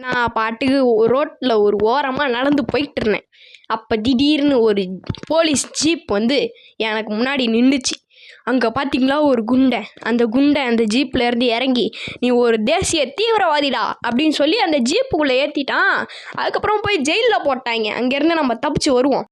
நான் பாட்டுக்கு ரோட்டில் ஒரு ஓரமாக நடந்து போயிட்டு இருந்தேன். அப்போ திடீர்னு ஒரு போலீஸ் ஜீப் வந்து எனக்கு முன்னாடி நின்றுச்சு. அங்கே பார்த்தீங்களா ஒரு குண்டை. அந்த ஜீப்பில் இருந்து இறங்கி, நீ ஒரு தேசிய தீவிரவாதிடா அப்படின்னு சொல்லி அந்த ஜீப்புக்குள்ளே ஏற்றிட்டான். அதுக்கப்புறம் போய் ஜெயிலில் போட்டாங்க. அங்கேருந்து நம்ம தப்பிச்சு வருவோம்.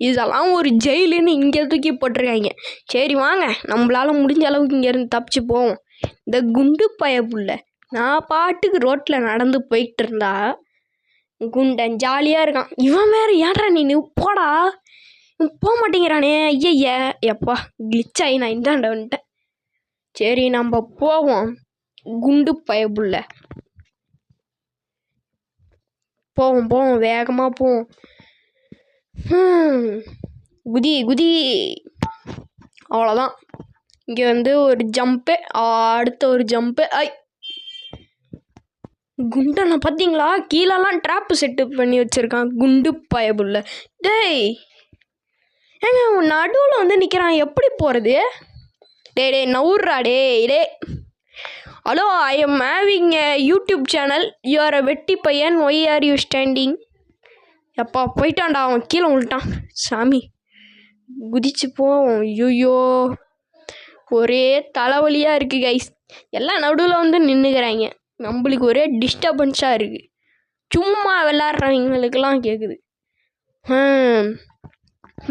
இதெல்லாம் ஒரு ஜெயிலுன்னு இங்கே தூக்கி போட்டிருக்காங்க. சரி வாங்க, நம்மளால முடிஞ்ச அளவுக்கு இங்கேருந்து தப்பிச்சு போவோம். இந்த குண்டு பயப்புள்ள நான் பாட்டுக்கு ரோட்டில் நடந்து போயிட்டு இருந்தா குண்டன் ஜாலியாக இருக்கான். இவன் வேற ஏன்டா நீ போடா போக மாட்டேங்கிறானே, ஐய எப்பா கிளிச் ஆகி நான் இந்தாண்ட வந்துட்டேன். சரி நம்ம போவோம். குண்டு பயப்புள்ள போவோம் வேகமாக போவோம். குதி குதி அவ்வளோதான். இங்கே வந்து ஒரு ஜம்ப்பு, அடுத்த ஒரு ஜம்ப்பு. குண்டனை பார்த்தீங்களா, கீழெல்லாம் ட்ராப்பு செட்டு பண்ணி வச்சுருக்கான் குண்டு பயப்புள்ள. டேய் ஏங்க உன் நடுவில் வந்து நிற்கிறான், எப்படி போகிறது? டே நவுர்றா டே. Hello, I am having a YouTube channel. You are a வெட்டி பையன், ஒய் ஆர் யூ ஸ்டாண்டிங்? எப்பா போயிட்டான்டா, அவன் கீழே விழுட்டான். சாமி குதிச்சு போவோம். ஐயோ ஒரே தலைவலியாக இருக்குது கைஸ். எல்லாம் நடுவில் வந்து நின்றுக்கிறாங்க. நம்மளுக்கு ஒரே டிஸ்டர்பன்ஸாக இருக்குது. சும்மா விளாட்றவங்களுக்கெல்லாம் கேட்குது.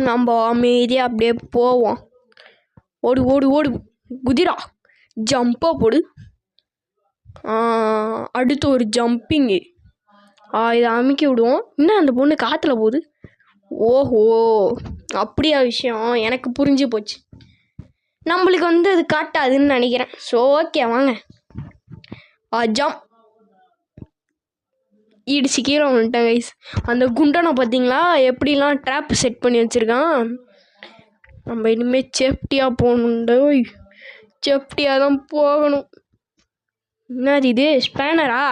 நம்ம அமைதியாக அப்படியே போவோம். ஓடு ஓடு ஓடு குதிரா, ஜம்போ போடு. அடுத்து ஒரு ஜம்பிங்கு. இதை அமுக்கி விடுவோம். இன்னும் அந்த பொண்ணு காற்றுல போகுது. ஓஹோ அப்படியா விஷயம், எனக்கு புரிஞ்சு போச்சு. நம்மளுக்கு வந்து அது காட்டாதுன்னு நினைக்கிறேன். ஸோ ஓகே வாங்க. ஜம்ப் இடிச்சு கீழே வந்துட்டேன் கைஸ். அந்த குண்டனை பார்த்தீங்களா எப்படிலாம் ட்ராப் செட் பண்ணி வச்சுருக்கான். நம்ம இனிமேல் சேஃப்டியாக போகணுண்டு. சேஃப்டியாக தான் போகணும். என்னது இது, ஸ்பேனரா?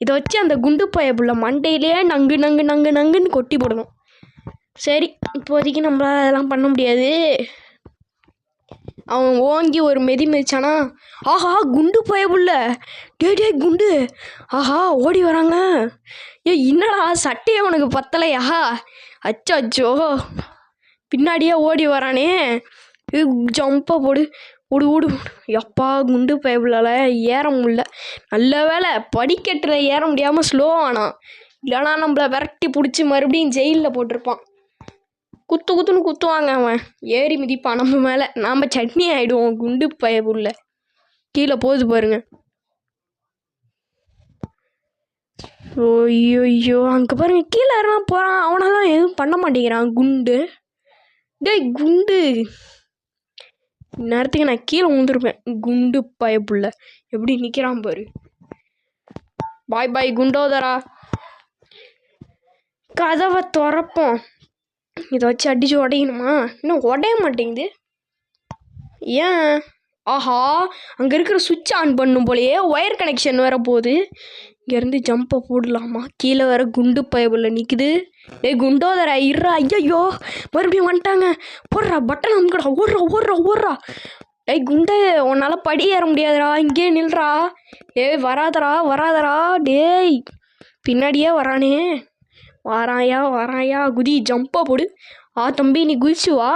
இதை வச்சு அந்த குண்டு பயப்புள்ள மண்டையிலே நங்குன்னு கொட்டி போடணும். சரி இப்போதைக்கு நம்மளால் அதெல்லாம் பண்ண முடியாது. அவன் ஓங்கி ஒரு மிதிச்சானா, ஆஹா குண்டு பயப்புள்ள, டே குண்டு, ஆஹா ஓடி வராங்க. என்னடா சட்டையே உனக்கு பத்தலையா? அச்சோ பின்னாடியே ஓடி வரானே. ஜம்பை போடு, ஓடு ஓடு. எப்பா குண்டு பயப்புள்ளால ஏற முடியல. நல்ல வேலை படிக்கட்டில் ஏற முடியாமல் ஸ்லோவானா, இல்லைனா நம்மளை விரட்டி பிடிச்சி மறுபடியும் ஜெயிலில் போட்டிருப்பான். குத்துன்னு குத்துவாங்க. அவன் ஏறி மிதிப்பான் நம்ம மேலே. நாம் சட்னி ஆகிடுவோம். குண்டு பயப்புள்ள கீழே போகுது பாருங்க. ஐயோ அங்கே பாருங்க, கீழே யாரெல்லாம் போகிறான். அவனெல்லாம் எதுவும் பண்ண மாட்டேங்கிறான் குண்டு. டேய் குண்டு, நேரத்துக்கு நான் கீழே விழுந்துருப்பேன். குண்டு பயப்புள்ள எப்படி நிற்கிறான் பாரு. பாய் குண்டோதரா. கதவை திறப்போம். இதை வச்சு அடித்து உடையணுமா? இன்னும் உடைய மாட்டேங்குது ஏன்? ஆஹா அங்கே இருக்கிற சுவிட்ச் ஆன் பண்ணும் போலையே ஒயர் கனெக்ஷன் வேற போகுது. இங்கேருந்து ஜம்பை போடலாமா? கீழே வேற குண்டு பயப்புள்ள நிற்குது. குண்டோதரா இருறா. ஐயோ மறுபடியும் வந்துட்டாங்க. போடுறா பட்டன் அமுக்கடா. ஓடுறா. குண்டை உன்னால் படி ஏற முடியாதுடா, இங்கே நில்றா. வராதரா. டேய் பின்னாடியே வரானே. வராயா குதி, ஜம்பை போடு. தம்பி நீ குதிச்சு வா.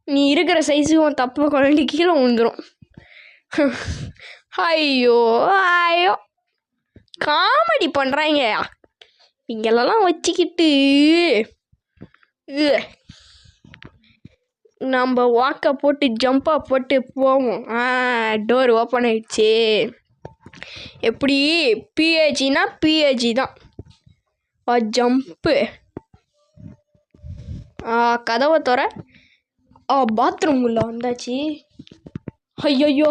நீ இருக்கிற சைஸு உன் தப்பை குழந்தை கீழே விழுந்துடும். ஐயோ காமெடி பண்ணுறாங்க இங்கெல்லாம் வச்சுக்கிட்டு. நம்ம வாக்கை போட்டு ஜம்பாக போட்டு போவோம். டோர் ஓப்பன் ஆயிடுச்சு. எப்படி பிஏஜினா பிஏஜி தான். ஜம்ப்பு. கதவை தர. பாத்ரூம் உள்ள வந்தாச்சு. ஐயோ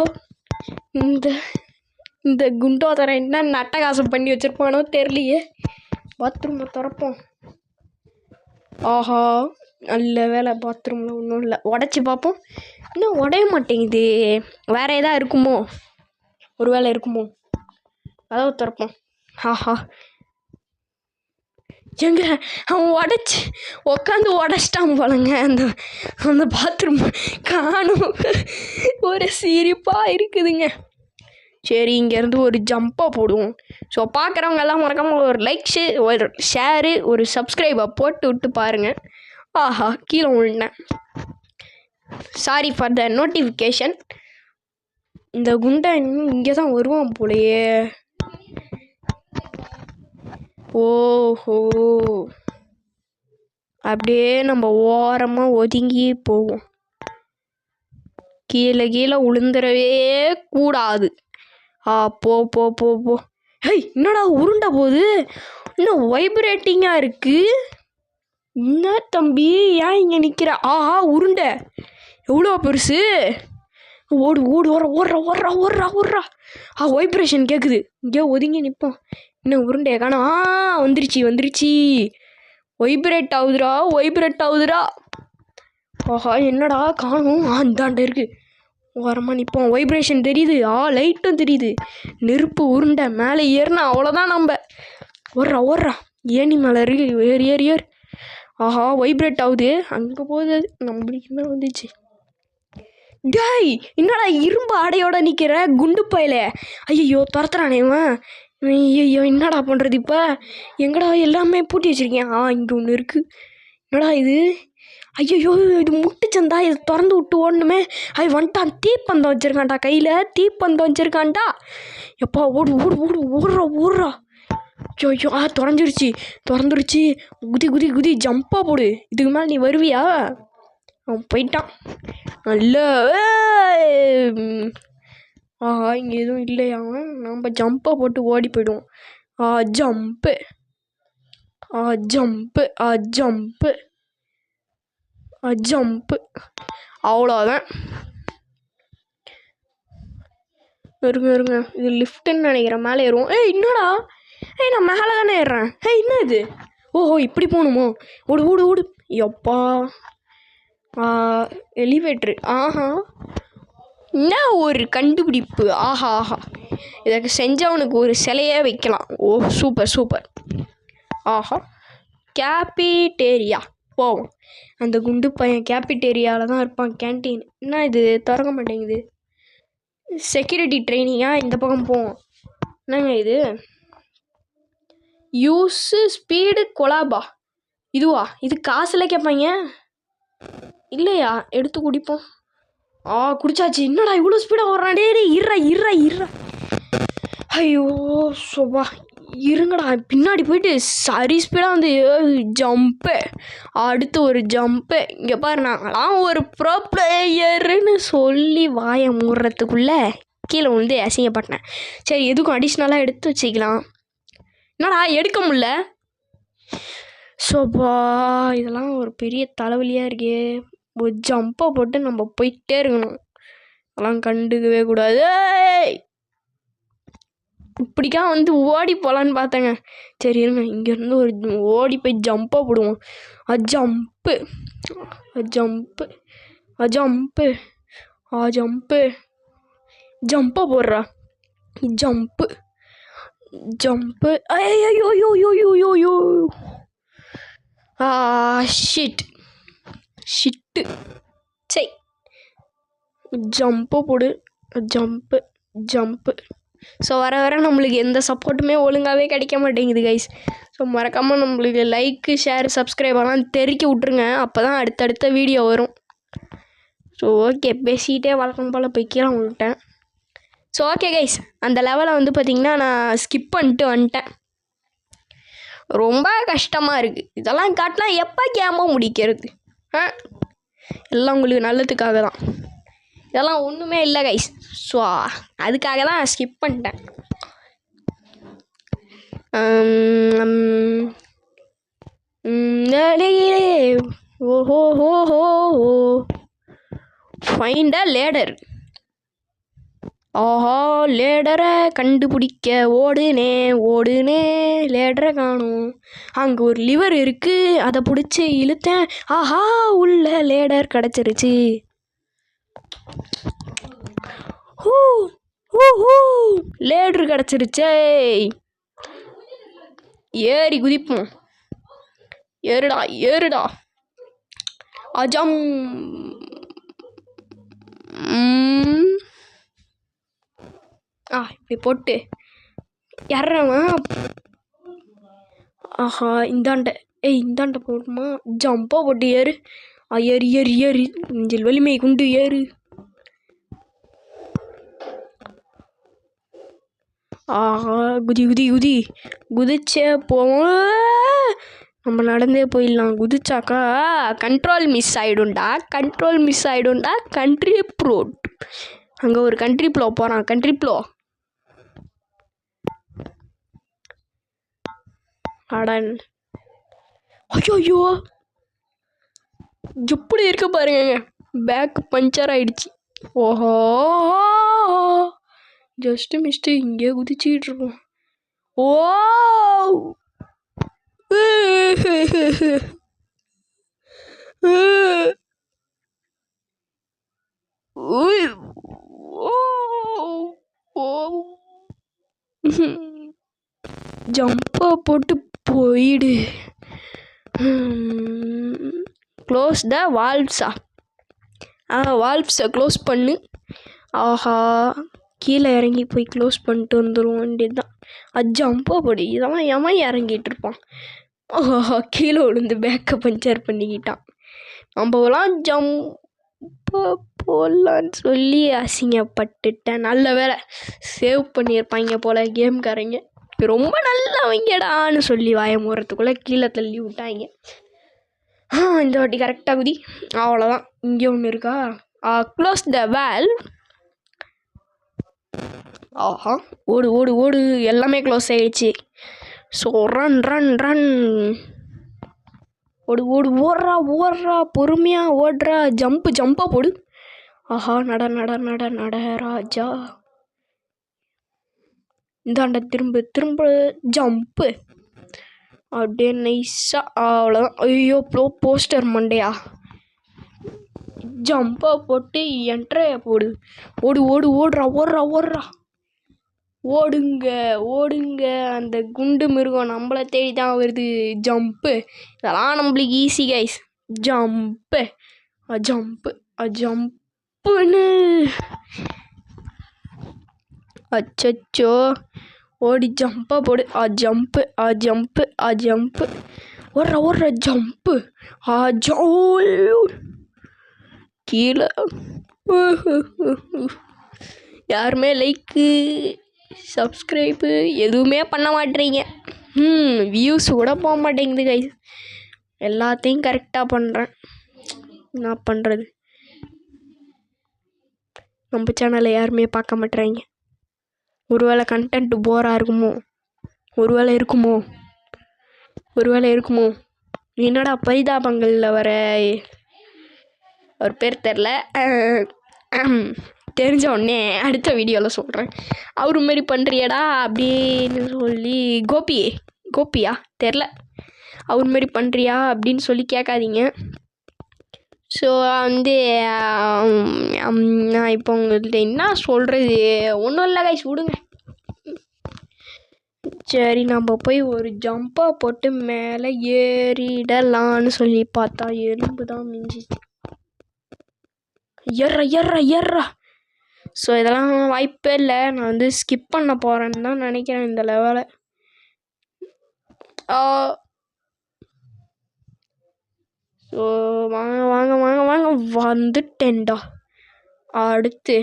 இந்த குண்டோதரை என்ன நட்டகாசம் பண்ணி வச்சுருப்பானோ தெரியலையே. பாத்ரூமை திறப்போம். ஆஹா நல்ல வேலை, பாத்ரூமில் ஒன்றும் இல்லை. உடச்சி பார்ப்போம். இன்னும் உடைய மாட்டேங்குது. வேற எதாவது இருக்குமோ? ஒரு வேலை இருக்குமோ? கதவை திறப்போம். ஆஹா எங்க அவன் உடச்சி உக்காந்து உடச்சிட்டான் போலங்க. அந்த அந்த பாத்ரூம் காணும். ஒரு சிரிப்பாக இருக்குதுங்க. சரி, இங்கேருந்து ஒரு ஜம்ப்பாக போடுவோம். ஸோ பார்க்குறவங்க எல்லாம் மறக்காமல் ஒரு லைக், ஒரு ஷேரு, ஒரு சப்ஸ்கிரைபை போட்டு விட்டு பாருங்கள். ஆஹா, கீழே விழுந்தேன். Sorry for the notification. இந்த குண்டை இங்கே தான் வருவான் போலையே. ஓஹோ, அப்படியே நம்ம ஓரமாக ஒதுங்கி போவோம். கீழே கீழே உளுந்துடவே கூடாது. போ போ போ போ. ஹேய், என்னடா உருண்டை போகுது? இன்னும் வைப்ரேட்டிங்காக இருக்குது. என்ன தம்பி, ஏன் இங்கே நிற்கிற? ஆஹா, உருண்டை எவ்வளோ பெருசு. ஓடு ஓடு, ஓடுறா. வைப்ரேஷன் கேட்குது. இங்கே ஒதுங்கி நிற்போம். இன்னும் உருண்டையை காணோம். வந்துருச்சு. வைப்ரேட் ஆகுதுடா. ஆஹா, என்னடா காணும்? இந்தாண்ட இருக்குது. ஓரமாக நிற்போம். வைப்ரேஷன் தெரியுது. லைட்டும் தெரியுது. நெருப்பு உருண்டை மேலே ஏறினா அவ்வளோதான். நம்ம ஓடுறா. ஏணி மேலே இருக்கு. ஏறு. ஆஹா, வைப்ரேட் ஆகுது. அங்கே போகுது. நம்மளுக்கு என்ன வந்துச்சு? டேய், என்னடா இரும்பு ஆடையோட நிற்கிற குண்டு பையில? ஐயோ, துரத்துறானேவன். ஐயோ, என்னடா பண்ணுறது இப்போ? எங்கடா எல்லாமே பூட்டி வச்சுருக்கேன். இங்கே ஒன்று இருக்குது. என்னடா இது? ஐயோ, இது முட்டுச்சந்தா. இது திறந்து விட்டு ஓடணுமே. வந்துட்டான். தீப்பந்தம் வச்சுருக்கான்டா கையில். தீப்பந்தம் எப்பா, ஓடுறா. ஐயோ, திறந்துருச்சு. குதி ஜம்ப்பாக போடு. இதுக்கு மேலே நீ வருவியா? அவன் போயிட்டான். நல்ல இங்கே எதுவும் இல்லையா? நம்ம ஜம்ப்பாக போட்டு ஓடி போயிடுவோம். ஜம்ப்பு. அவ்வளோதான். இருங்க, இது லிஃப்ட்டுன்னு நினைக்கிறேன். மேலே ஏறுவோம். என்னடா? நான் மேலே தானே ஏறுறேன். என்ன இது? ஓஹோ, இப்படி போகணுமோ? ஓடு. எப்பா, எலிவேட்ரு. என்ன ஒரு கண்டுபிடிப்பு. ஆஹா, இதற்கு செஞ்சவனுக்கு ஒரு சிலையே வைக்கலாம். சூப்பர். ஆஹா, கேபிடேரியா போவோம். அந்த குண்டு பையன் கேபிடேரியாவில் தான் இருப்பான். கேன்டீன். என்ன இது திறக்க மாட்டேங்குது? செக்யூரிட்டி ட்ரைனிங்கா? இந்த பக்கம் போவோம். என்னங்க இது? Use speed கொலாபா. இதுவா? இது காசில் கேட்பாங்க இல்லையா? எடுத்து குடிப்போம். குடிச்சாச்சு. என்னடா இவ்வளோ ஸ்பீடாக வர்றான்? டே, இருறா. ஐயோ, சோபா, இருங்கடா. பின்னாடி போயிட்டு சரி ஸ்பீடாக வந்து ஜம்ப்பு. அடுத்து ஒரு ஜம்ப்பு. இங்கே பாரு, நாங்களாம் ஒரு ப்ரோ பிளேயருன்னு சொல்லி வாயை மூடுறதுக்குள்ளே கீழே வந்து அசிங்கப்பட்டேன். சரி, எதுக்கும் அடிஷ்னலாக எடுத்து வச்சுக்கலாம். என்னடா எடுக்க முடியல? சோபா, இதெல்லாம் ஒரு பெரிய தலைவலியாக இருக்கே. ஒரு ஜம்பை போட்டு நம்ம போயிட்டே இருக்கணும். அதெல்லாம் கண்டுக்கவே கூடாது. இப்படிக்கா வந்து ஓடி போகலான்னு பார்த்தேங்க. சரி, இருங்க, இங்கேருந்து ஒரு ஓடி போய் ஜம்ப்பாக போடுவோம். ஜம்ப்பாக போடுறா. ஜம்ப்பு. ஐயோ. ஷிட்டு. சரி, ஜம்ப்பு போடு. ஜம்ப்பு. ஸோ வர நம்மளுக்கு எந்த சப்போர்ட்டுமே ஒழுங்காகவே கிடைக்க மாட்டேங்குது கைஸ். ஸோ மறக்காமல் நம்மளுக்கு லைக்கு, ஷேர், சப்ஸ்கிரைபெல்லாம் தெறிக்க விட்ருங்க. அப்போ தான் அடுத்தடுத்த வீடியோ வரும். ஸோ ஓகே, பேசிக்கிட்டே வழக்கம் போல் போய் கீழே விட்டேன். ஸோ ஓகே கைஸ், அந்த லெவலை வந்து பார்த்திங்கன்னா நான் ஸ்கிப் பண்ணிட்டு வந்துட்டேன். ரொம்ப கஷ்டமாக இருக்குது. இதெல்லாம் காட்டினா எப்போ கேமோ முடிக்கிறது? எல்லாம் உங்களுக்கு நல்லதுக்காக தான். இதெல்லாம் ஒன்றுமே இல்லை கைஸ். ஸோ அதுக்காக தான் ஸ்கிப் பண்ணிட்டேன். Find a ladder. ஆஹா, லேடரை கண்டுபிடிக்க ஓடுனே லேடரை காணும். அங்கே ஒரு லிவர் இருக்குது, அதை பிடிச்சி இழுத்தேன். ஆஹா, உள்ள லேடர் கிடச்சிருச்சு. லேடர் கிடச்சிருச்சே. ஏறி குதிப்போம். ஏறுடா ஏறுடா அஜம். இப்படி போட்டு இறவன். ஆஹா இந்தாண்ட போடுமா? ஜம்பா போட்டு ஏறு. ஏறு ஏறு ஏறு. நெஞ்சில் வலிமை கொண்டு ஏறு. ஆஹா குதி குதி குதி. குதிச்சே போவோம். நம்ம நடந்தே போயிடலாம். குதிச்சாக்கா கண்ட்ரோல் மிஸ் ஆகிடும்டா. கண்ட்ரி ப்ளோ. அங்கே ஒரு கண்ட்ரி ப்ளோ போகிறான். கண்ட்ரி ப்ளோ அடன். ஐயோ எப்படி இருக்க பாருங்க. பேக் பஞ்சர் ஆயிடுச்சு. ஓஹோ ஜஸ்ட் மிஸ்ட்டு. இங்கே குதிச்சுக்கிட்டு இருக்கோம். ஓ ஜம்பா போட்டு போயிடு. Close the வால்வ்ஸா? வால்வ்ஸை க்ளோஸ் பண்ணு. ஆஹா கீழே இறங்கி போய் க்ளோஸ் பண்ணிட்டு வந்துடும் வேண்டியது தான். ஜம்பா போடு. இதெல்லாம் ஏன் இறங்கிட்டு இருப்பான்? ஓஹோ கீழே விழுந்து பேக்கை பஞ்சர் பண்ணிக்கிட்டான். நம்மலாம் ஜம்பா போடலான்னு சொல்லி அசிங்கப்பட்டுட்டேன். நல்ல வேலை சேவ் பண்ணியிருப்பாங்க போல் கேம்காரங்க. ரொம்ப நல்லவங்கடான்னு சொல்லி வாய மூறத்துக்குள்ளே கீழே தள்ளி விட்டாங்க. இந்த வாட்டி கரெக்டாக குதி. அவ்வளோதான். இங்கே ஒன்று இருக்கா? க்ளோஸ் த வேல். ஆஹா ஓடு ஓடு ஓடு. எல்லாமே க்ளோஸ் ஆகிடுச்சு. So run run run. ஓடு ஓடு ஓடுறா பொறுமையாக ஓடுறா. ஜம்பாக போடு. ஆஹா நட நட நட நட ராஜா. இந்தாண்ட திரும்ப ஜம்ப்பு. அப்படியே நைஸாக. அவ்வளோதான். ஐயோ போஸ்டர் மண்டையா. ஜம்பாக போட்டு என்ட்ரையை போடு. ஓடு ஓடு ஓடுறா. ஓடுங்க. அந்த குண்டு மிருகம் நம்மளை தேடி தான் வருது. ஜம்ப்பு. இதெல்லாம் நம்மளுக்கு ஈஸி கைஸ். ஜம்ப்புன்னு. அச்சோ ஓடி ஜம்பாக போடு. ஜம்ப்பு. ஓடுற ஜம்ப்பு. கீழே. யாருமே லைக்கு சப்ஸ்கிரைபு எதுவுமே பண்ண மாட்டேறீங்க. வியூஸ் கூட போக மாட்டேங்குது கைஸ். எல்லாத்தையும் கரெக்டாக பண்ணுறேன். என்ன பண்ணுறது? நம்ம சேனலை யாருமே பார்க்க மாட்டேறாங்க. ஒருவேளை கண்டென்ட் போராக இருக்குமோ? ஒருவேளை இருக்குமோ? என்னடா பரிதாபங்களில் வர ஒரு பேர் தெரில. தெரிஞ்ச உடனே அடுத்த வீடியோவில் சொல்கிறேன். அவரு மாரி பண்ணுறியடா அப்படின்னு சொல்லி கோபியா தெரில. அவர் மாரி பண்ணுறியா அப்படின்னு சொல்லி கேட்காதீங்க. ஸோ நான் இப்போ உங்கள்கிட்ட என்ன சொல்கிறது? ஒன்றும் இல்லை கைஸ், விடுங்க. சரி நம்ம போய் ஒரு ஜம்பாக போட்டு மேலே ஏறிடலான்னு சொல்லி பார்த்தா எறும்பு தான் மிஞ்சிச்சு. ஏறா. ஸோ இதெல்லாம் வாய்ப்பே இல்லை. நான் ஸ்கிப் பண்ண போகிறேன்னு தான் நினைக்கிறேன் இந்த லெவலை. ஸோ வாங்க வந்துட்டேன்டா. அடுத்து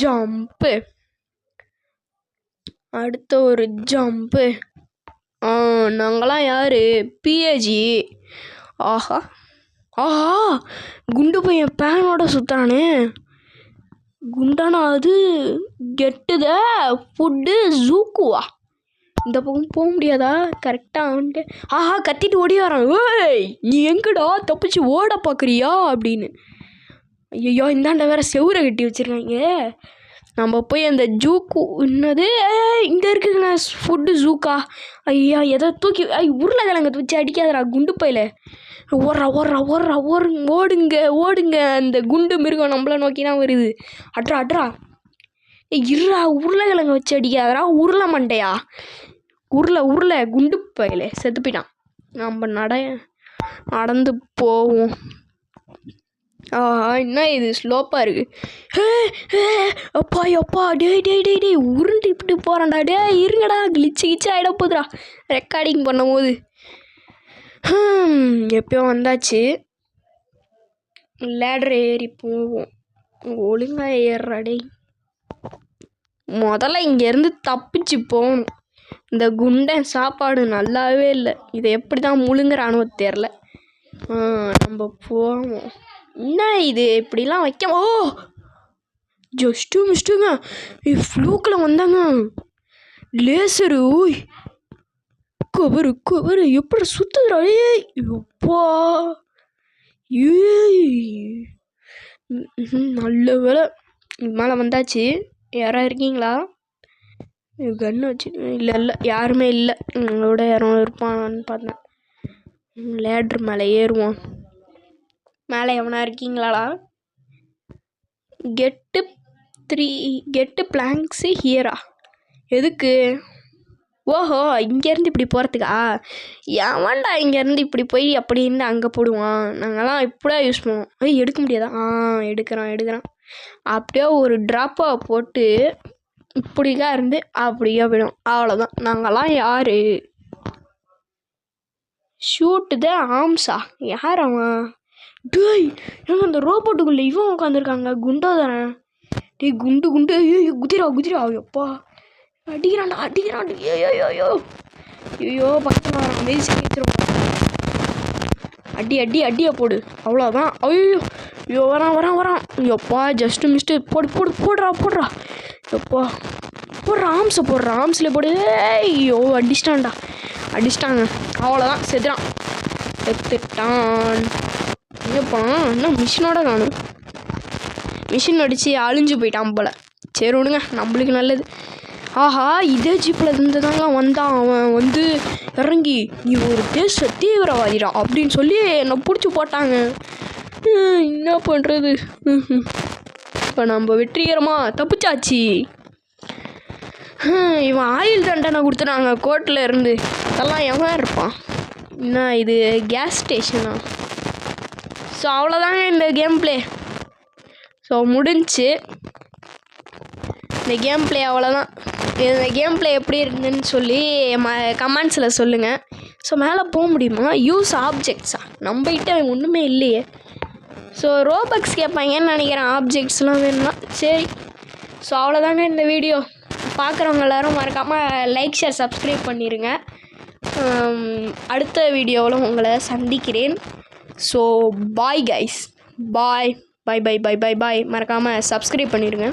ஜம்ப்பு. அடுத்த ஒரு ஜம்ப்பு. நாங்களாம் யார்? பிஏஜி. ஆஹா குண்டு பையன் பேனோட சுத்தானே. குண்டானா அது கெட்டுத ஃபுட்டு ஜூக்குவா. இந்த பக்கம் போக முடியாதா? கரெக்டாக வந்துட்டு கத்திட்டு ஓடி வரான். ஏய் நீ எங்கடா தப்பிச்சு ஓட பார்க்குறியா அப்படின்னு. ஐயோ இந்தாண்ட வேற செவுரை கட்டி வச்சுருக்காங்க. நம்ம போய் அந்த ஜூக்கு என்னது இங்கே இருக்குதுண்ணா ஃபுட்டு ஜூக்கா. ஐயா எதை தூக்கி உருளைக்கிழங்க வச்சு அடிக்காதடா குண்டு பையில. ஓடுங்க. அந்த குண்டு மிருகம் நம்மளை நோக்கி தான் வருது. அட்ரா இருடா. உருளைக்கிழங்க வச்சு அடிக்காதடா உருளை மண்டையா. உருளை குண்டு பையில செத்து போயிட்டான். நம்ம நடந்து போவோம். என்ன இது ஸ்லோப்பாக இருக்குது. அப்பா அப்பா டேய் உருண்டிட்டு போகிறான்டா. இருங்கடா, கிளிச்சு ஆகிட போதுடா ரெக்கார்டிங் பண்ணும்போது. எப்பயோ வந்தாச்சு. லேடர் ஏறி போவோம். ஒழுங்காக ஏறுறாடே. முதல்ல இங்கேருந்து தப்பிச்சு போகணும். இந்த குண்டன் சாப்பாடு நல்லாவே இல்லை. இதை எப்படி தான் முழுங்குறானோ தெரில. நம்ம போவோம். என்ன இது இப்படிலாம் வைக்க. ஜஸ்ட்டு மிஸ்ட்டுங்க. ஃப்ளூக்கில் வந்தாங்க லேசரு. ஓய் கவரு எப்படி சுற்றுதுடா. எப்பா நல்ல வேலை மேலே வந்தாச்சு. யாராவது இருக்கீங்களா? கன்று வச்சு இல்லை யாருமே இல்லை. எங்களோட யாரும் இருப்பான்னு பார்த்தேன். லேட்ரு மேலே ஏறுவோம். மேலே எவனா இருக்கீங்களாடா? கெட்டு பிளாங்க்ஸு ஹியரா? எதுக்கு? ஓஹோ, இங்கேருந்து இப்படி போகிறதுக்கா? ஏன்டா இங்கேருந்து இப்படி போய் அப்படின்னு அங்கே போடுவான். நாங்கள்லாம் இப்படியே யூஸ் பண்ணுவோம். எடுக்க முடியாதா? எடுக்கிறான். அப்படியே ஒரு ட்ராப்பாக போட்டு இப்படிக்கா இருந்து அப்படியே போயிடும். அவ்வளோதான். நாங்கள்லாம் யார்? ஷூட்டு த ஆம்ஸா? யார் அவன்? டேய் ஏங்க அந்த ரோபோட்டுக்குள்ளே இவன் உட்காந்துருக்காங்க. குண்டோ தானே? டேய் குண்டு குதிரா. எப்பா அடிக்கிறான்டா. ஐயோ பக்கத்தில் வரான். மேய்ச்சி கேச்சிருவோம். அடியை போடு. அவ்வளோதான். ஐயோ வரான். எப்பா ஜஸ்ட்டு மிஸ்ட்டு போடுறா. எப்பா போடுறா. ஆம்ஸில் போடு. ஐயோ அடிச்சிட்டாங்க. அவ்வளோதான். செத்துறான். எங்கப்பா? இன்னும் மிஷினோட காணும். மிஷின் அடித்து அழிஞ்சு போயிட்டான் போல். சரி விடுங்க, நம்மளுக்கு நல்லது. ஆஹா, இதே ஜீப்பில் இருந்து தாங்க வந்தான். அவன் வந்து இறங்கி நீ ஒரு தேச தீவிரவாதிடா அப்படின்னு சொல்லி என்னை பிடிச்சி போட்டாங்க. என்ன பண்ணுறது? இப்போ நம்ம வெற்றிகரமாக தப்பிச்சாச்சு. இவன் ஆயுள் தண்டனை கொடுத்துட்டாங்க கோர்ட்டில் இருந்து. அதெல்லாம் எவன் இருப்பான்? என்ன இது கேஸ் ஸ்டேஷனா? ஸோ அவ்வளோதாங்க இந்த கேம் பிளே. ஸோ முடிஞ்சு இந்த கேம் பிளே அவ்வளோதான். இந்த கேம் பிளே எப்படி இருந்துன்னு சொல்லி கமெண்ட்ஸில் சொல்லுங்கள். ஸோ மேலே போக முடியுமா? யூஸ் ஆப்ஜெக்ட்ஸா? நம்மகிட்ட ஒன்றுமே இல்லையே. ஸோ ரோபக்ஸ் கேட்பாங்கன்னு நினைக்கிறேன். ஆப்ஜெக்ட்ஸ்லாம் வேணும்னா. சரி, ஸோ அவ்வளோதாங்க இந்த வீடியோ. பார்க்குறவங்க எல்லோரும் மறக்காமல் லைக், ஷேர், சப்ஸ்கிரைப் பண்ணிடுங்க. அடுத்த வீடியோவில் உங்களை சந்திக்கிறேன். So bye guys. பாய். மறக்காமல் சப்ஸ்கிரைப் பண்ணிடுங்க.